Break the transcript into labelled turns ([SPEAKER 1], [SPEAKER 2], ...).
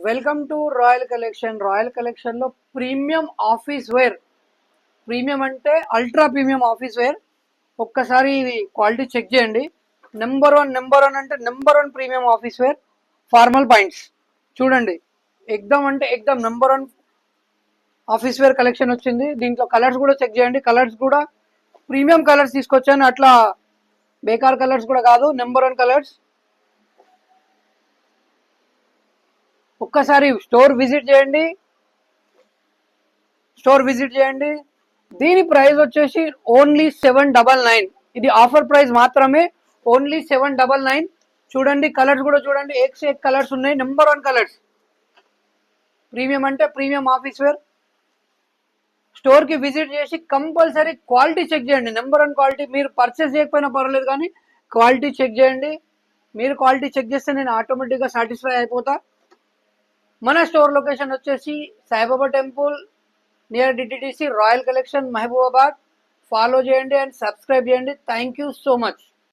[SPEAKER 1] Welcome to royal collection. Royal collection లో premium office wear, premium అంటే ultra premium office wear. ఒక్కసారి ఇది quality check చేయండి. Number one అంటే number one premium office wear formal points చూడండి. ఎక్దమ్ number one office wear collection వచ్చింది. దీంట్లో కలర్స్ కూడా చెక్ చేయండి. కలర్స్ కూడా ప్రీమియం కలర్స్ తీసుకొచ్చాను, అట్లా బేకార్ కలర్స్ కూడా కాదు, నెంబర్ వన్ కలర్స్. ఒక్కసారి స్టోర్ విజిట్ చేయండి. దీని ప్రైస్ వచ్చేసి ఓన్లీ 799. ఇది ఆఫర్ ప్రైస్ మాత్రమే, ఓన్లీ 799. చూడండి కలర్స్ కూడా చూడండి, ఏక్ కలర్స్ ఉన్నాయి, నెంబర్ వన్ కలర్స్. ప్రీమియం అంటే ప్రీమియం ఆఫీస్ వేర్. స్టోర్ కి విజిట్ చేసి కంపల్సరీ క్వాలిటీ చెక్ చేయండి, నెంబర్ వన్ క్వాలిటీ. మీరు పర్చేస్ చేయకపోయినా పర్వాలేదు కానీ క్వాలిటీ చెక్ చేయండి. మీరు క్వాలిటీ చెక్ చేస్తే నేను ఆటోమేటిక్గా సాటిస్ఫై అయిపోతా. మన స్టోర్ లొకేషన్ వచ్చేసి Saibaba temple near DTDC, royal collection, Mahabubabad. Follow చేయండి అండ్ సబ్స్క్రైబ్ చేయండి. Thank you so much.